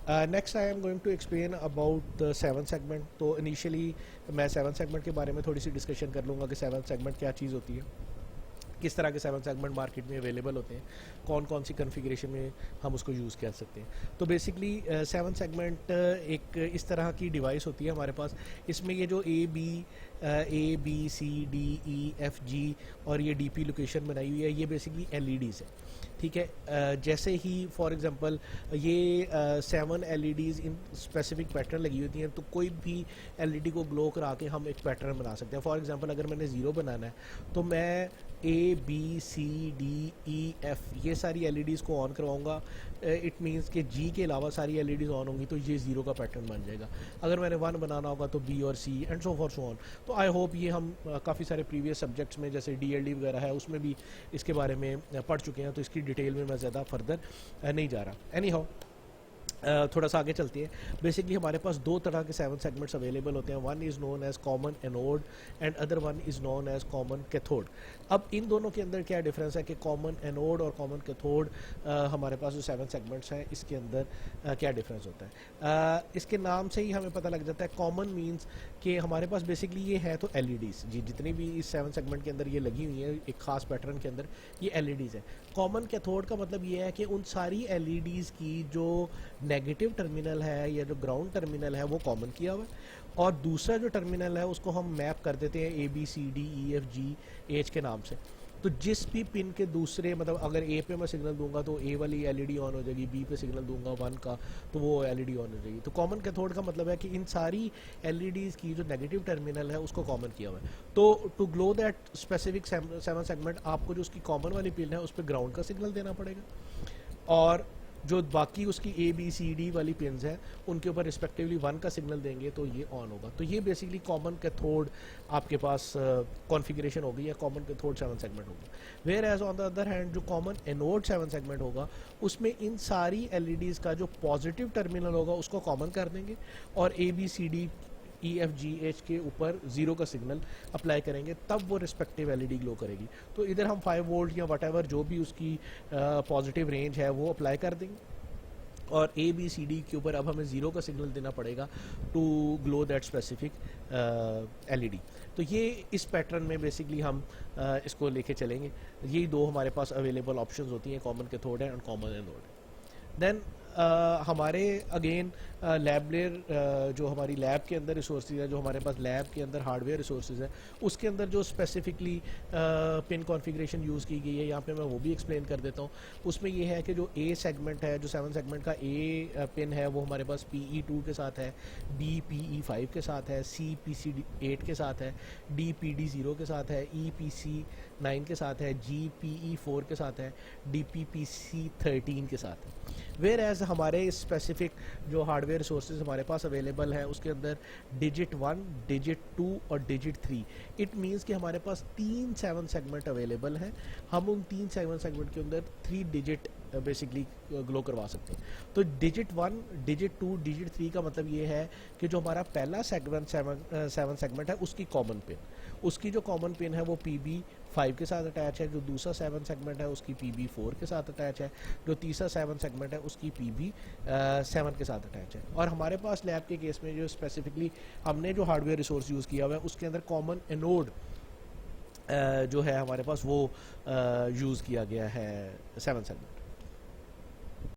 Next I am going to explain about the 7 segment. तो initially मैं 7 segment के बारे में थोड़ी सी डिस्कशन कर लूँगा कि 7 सेगमेंट क्या चीज़ होती है, किस तरह के 7 सेगमेंट मार्केट में अवेलेबल होते हैं, कौन कौन सी कन्फिग्रेशन में हम उसको यूज़ कर सकते हैं। तो बेसिकली 7 सेगमेंट एक इस तरह की डिवाइस होती है हमारे पास। इसमें ये जो A B C D E F G और ये डी पी लोकेशन बनाई हुई है, ये बेसिकली एलईडीज़ है। ठीक है, जैसे ही फॉर एग्जांपल ये 7 एलईडीज़ इन स्पेसिफिक पैटर्न लगी होती हैं, तो कोई भी एलईडी को ग्लो करा के हम एक पैटर्न बना सकते हैं। फॉर एग्जांपल अगर मैंने ज़ीरो बनाना है तो मैं A B C D E F ये सारी एलईडीज़ को ऑन करवाऊंगा। इट मीन्स कि जी के अलावा सारी एलईडीज़ ऑन होंगी तो ये ज़ीरो का पैटर्न बन जाएगा। अगर मैंने 1 बनाना होगा तो बी और C and so for so on. तो आई होप ये हम काफ़ी सारे प्रीवियस सब्जेक्ट्स में जैसे डीएलडी वगैरह है उसमें भी इसके बारे में पढ़ चुके हैं, तो इसकी डिटेल में मैं ज़्यादा फर्दर नहीं जा रहा। एनी हाउ थोड़ा सा आगे चलते हैं। बेसिकली हमारे पास दो तरह के 7 सेगमेंट्स अवेलेबल होते हैं। One is known as common anode and other one is known as common cathode. अब इन दोनों के अंदर क्या डिफरेंस है कि कॉमन एनोड और कॉमन कैथोड हमारे पास जो 7 सेगमेंट्स हैं इसके अंदर क्या डिफरेंस होता है। इसके नाम से ही हमें पता लग जाता है। कॉमन मीन्स कि हमारे पास बेसिकली ये है तो एलईडीज़ जी, जितनी भी इस 7 सेगमेंट के अंदर ये लगी हुई है एक खास पैटर्न के अंदर, ये एलईडीज़ है। कॉमन कैथोड का मतलब ये है कि उन सारी एलईडीज़ की जो नेगेटिव टर्मिनल है या जो ग्राउंड टर्मिनल है वो कॉमन किया हुआ है, और दूसरा जो टर्मिनल है उसको हम मैप कर देते हैं A B C D E F G H के नाम से। तो जिस भी पिन के दूसरे, मतलब अगर ए पे मैं सिग्नल दूंगा तो ए वाली एलईडी ऑन हो जाएगी, बी पे सिग्नल दूंगा 1 का तो वो एलईडी ऑन हो जाएगी। तो कॉमन कैथोड का मतलब है कि इन सारी एलईडीज़ की जो नेगेटिव टर्मिनल है उसको कॉमन किया हुआ है। तो to glow that specific 7 segment आपको जो उसकी कॉमन वाली पिन है उस पर ग्राउंड का सिग्नल देना पड़ेगा, और जो बाकी उसकी ए बी सी डी वाली पिन्स हैं उनके ऊपर रिस्पेक्टिवली 1 का सिग्नल देंगे तो ये ऑन होगा। तो ये बेसिकली कॉमन कैथोड आपके पास कॉन्फ़िगरेशन होगी या कॉमन कैथोड 7 सेगमेंट होगा। Whereas on the other hand जो कॉमन एनोड 7 सेगमेंट होगा उसमें इन सारी एलईडीज़ का जो पॉजिटिव टर्मिनल होगा उसको कॉमन कर देंगे और A B C D E F G H के ऊपर 0 का सिग्नल अप्लाई करेंगे, तब वो रिस्पेक्टिव एलईडी ग्लो करेगी। तो इधर हम 5 वोल्ट या वट जो भी उसकी पॉजिटिव रेंज है वो अप्लाई कर देंगे, और ए बी सी डी के ऊपर अब हमें 0 का सिग्नल देना पड़ेगा to glow that specific LED. तो ये इस पैटर्न में बेसिकली हम इसको लेके चलेंगे। यही दो हमारे पास अवेलेबल ऑप्शंस होती हैं, कॉमन कैथोड है एंड कॉमन एनोड। देन हमारे अगेन लैबलेयर जो हमारी लैब के अंदर रिसोर्सेज है, जो हमारे पास लैब के अंदर हार्डवेयर रिसोर्सेज है, उसके अंदर जो स्पेसिफिकली पिन कॉन्फ़िगरेशन यूज़ की गई है यहाँ पे मैं वो भी एक्सप्लेन कर देता हूँ। उसमें ये है कि जो ए सेगमेंट है, जो 7 सेगमेंट का ए पिन है वो हमारे पास PE2 के साथ है, B PE5 के साथ है, C PC8 के साथ है, D PD0 के साथ है, E PC9 के साथ है, G PE4 के साथ है, D PC13 के साथ है। वेयर एज हमारे स्पेसिफिक जो हार्डवेयर रिसोर्सेज हमारे पास अवेलेबल है उसके अंदर डिजिट 1, डिजिट 2 और डिजिट 3, इट मीन्स कि हमारे पास 3 7 सेगमेंट अवेलेबल हैं। हम उन 3 7 सेगमेंट के अंदर 3 डिजिट बेसिकली ग्लो करवा सकते हैं। तो डिजिट 1, डिजिट 2, डिजिट 3 का मतलब ये है कि जो हमारा पहला सेगमेंट 7 सेगमेंट है उसकी कॉमन पिन, उसकी जो कॉमन पिन है वो PB5 के साथ अटैच है, जो दूसरा 7 सेगमेंट है उसकी PB4 के साथ अटैच है, जो तीसरा 7 सेगमेंट है उसकी PB7 के साथ अटैच है। और हमारे पास लैब के केस में जो स्पेसिफिकली हमने जो हार्डवेयर रिसोर्स यूज़ किया हुआ है उसके अंदर कॉमन एनोड जो है हमारे पास वो यूज़ किया गया है 7 सेगमेंट।